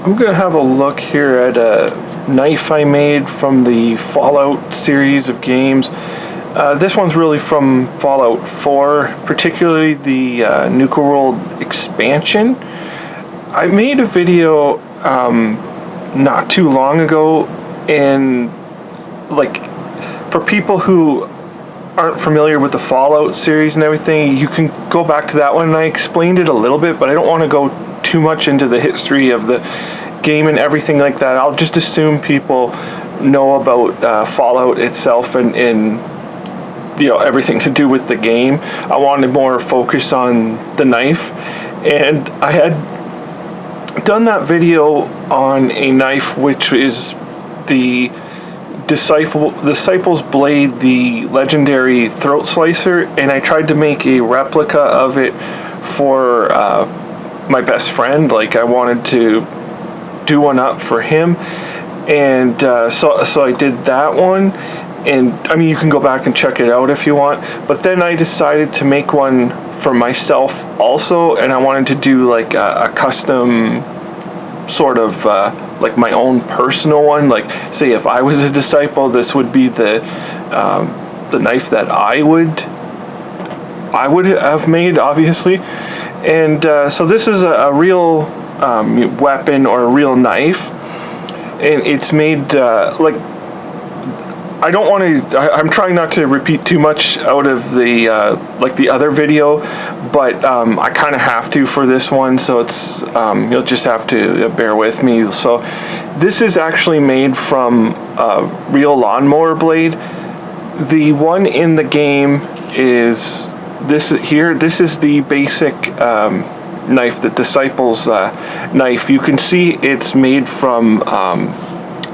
I'm gonna have a look here at a knife I made from the Fallout series of games. This one's really from Fallout 4, particularly the Nuka World expansion. I made a video not too long ago, and like for people who aren't familiar with the Fallout series and everything, you can go back to that one, and I explained it a little bit, but I don't want to go too much into the history of the game and everything like that. I'll just assume people know about Fallout itself and everything to do with the game. I wanted more focus on the knife, and I had done that video on a knife which is the Disciples Blade, the legendary throat slicer, and I tried to make a replica of it for my best friend. Like, I wanted to do one up for him, and so I did that one. And I mean, you can go back and check it out if you want, but then I decided to make one for myself also, and I wanted to do like a custom sort of like my own personal one. Like, say if I was a disciple, this would be the knife that I would have made, obviously. And so this is a real weapon, or a real knife, and it's made like, I don't want to. I'm trying not to repeat too much out of the like the other video, but I kind of have to for this one. So it's you'll just have to bear with me. So this is actually made from a real lawnmower blade. The one in the game is this here. This is the basic knife, the Disciples knife. You can see it's made from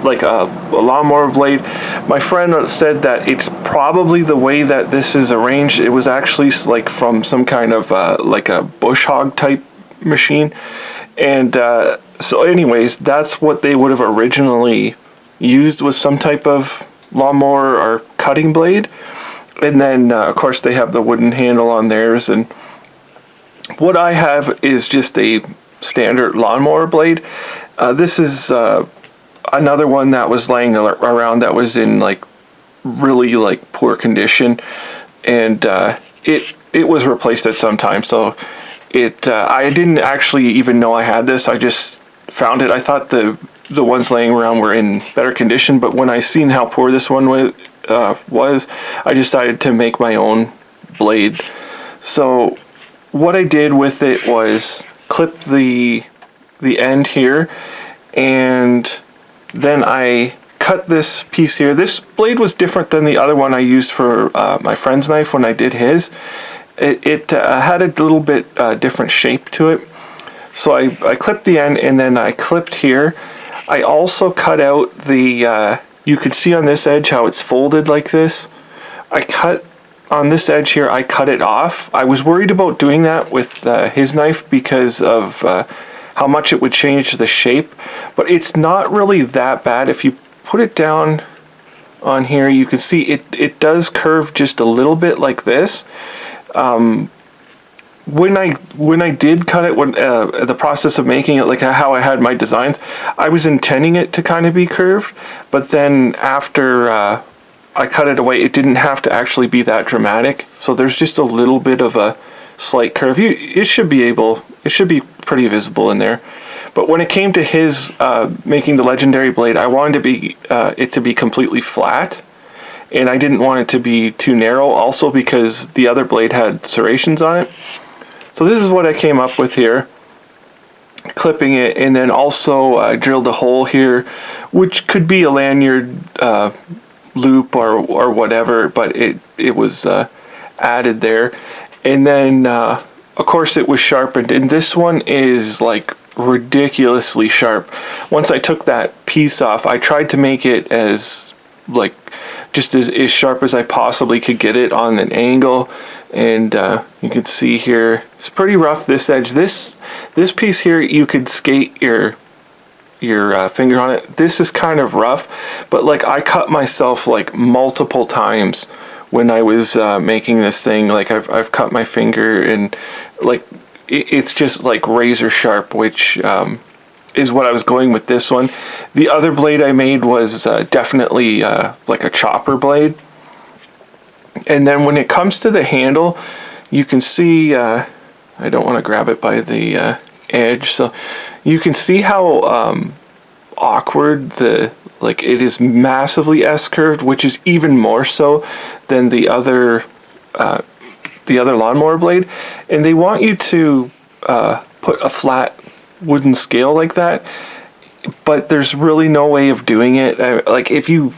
like a lawnmower blade. My friend said that it's probably the way that this is arranged. It was actually like from some kind of like a bush hog type machine. And so anyways, that's what they would have originally used, was some type of lawnmower or cutting blade. And then of course they have the wooden handle on theirs, and what I have is just a standard lawnmower blade. This is another one that was laying around that was in like really like poor condition, and it was replaced at some time. So I didn't actually even know I had this. I just found it. I thought the ones laying around were in better condition, but when I seen how poor this one was, I decided to make my own blade. So what I did with it was clip the end here, and then I cut this piece here. This blade was different than the other one I used for my friend's knife when I did his. It had a little bit different shape to it. So I clipped the end, and then I clipped here. I also cut out the, you can see on this edge how it's folded like this. I cut on this edge here, I cut it off. I was worried about doing that with his knife because of how much it would change the shape, but it's not really that bad. If you put it down on here, you can see it does curve just a little bit like this. When I did cut it, when the process of making it, like how I had my designs, I was intending it to kind of be curved, but then after I cut it away, it didn't have to actually be that dramatic. So there's just a little bit of a slight curve. It should be pretty visible in there. But when it came to his making the legendary blade, I wanted it to be completely flat, and I didn't want it to be too narrow, also because the other blade had serrations on it. So this is what I came up with here, clipping it, and then also drilled a hole here, which could be a lanyard loop or whatever, but it was added there. And then of course it was sharpened, and this one is like ridiculously sharp. Once I took that piece off, I tried to make it as like just as sharp as I possibly could get it on an angle, and you can see here it's pretty rough, this edge. This piece here, you could skate your finger on it. This is kind of rough, but like I cut myself like multiple times when I was making this thing. Like I've cut my finger, and like it's just like razor sharp, which is what I was going with this one. The other blade I made was definitely like a chopper blade. And then when it comes to the handle, you can see, I don't want to grab it by the edge, so you can see how awkward like it is massively S-curved, which is even more so than the other lawnmower blade. And they want you to put a flat wooden scale like that, but there's really no way of doing it. Like if you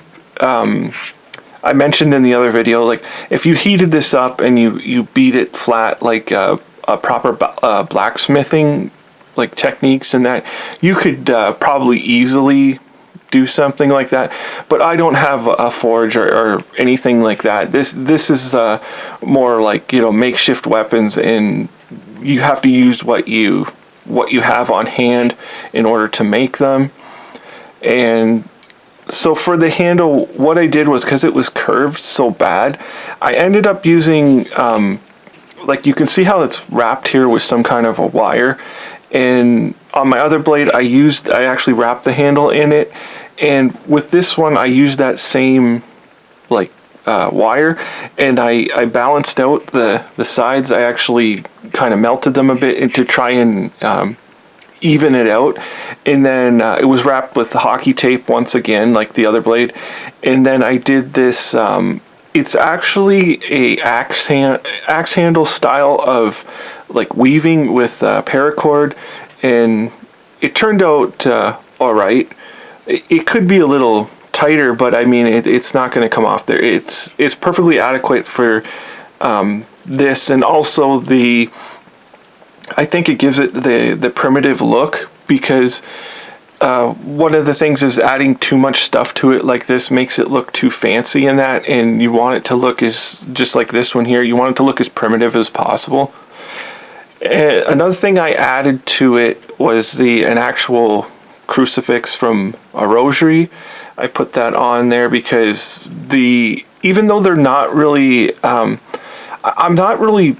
I mentioned in the other video, like if you heated this up and you beat it flat like a proper blacksmithing like techniques and that, you could probably easily do something like that. But I don't have a forge or anything like that. This is more like, you know, makeshift weapons, and you have to use what you have on hand in order to make them. And so for the handle, what I did was, because it was curved so bad, I ended up using like you can see how it's wrapped here with some kind of a wire. And on my other blade I actually wrapped the handle in it, and with this one I used that same like wire, and I balanced out the sides. I actually kind of melted them a bit to try and even it out, and then it was wrapped with hockey tape once again like the other blade. And then I did this it's actually a axe handle style of like weaving with paracord, and it turned out all right. It could be a little tighter, but I mean it's not going to come off there. It's perfectly adequate for this, and also I think it gives it the primitive look, because one of the things is adding too much stuff to it like this makes it look too fancy in that, and you want it to look as, just like this one here, you want it to look as primitive as possible. And another thing I added to it was an actual crucifix from a rosary. I put that on there because even though they're not really, I'm not really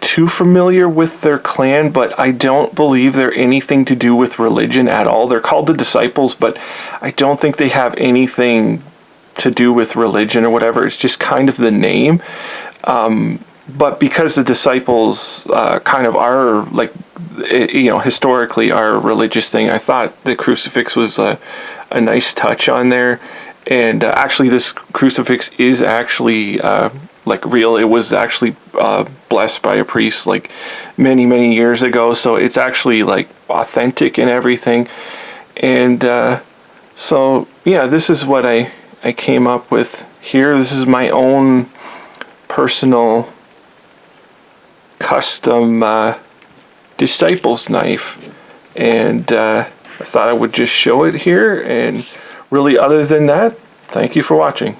too familiar with their clan, but I don't believe they're anything to do with religion at all. They're called the Disciples, but I don't think they have anything to do with religion or whatever. It's just kind of the name. But because the Disciples kind of are like, you know, historically are a religious thing, I thought the crucifix was a nice touch on there. And actually this crucifix is actually like real. It was actually blessed by a priest like many years ago, so it's actually like authentic and everything. And so yeah, this is what I came up with here. This is my own personal custom Disciples knife, and I thought I would just show it here. And really, other than that, thank you for watching.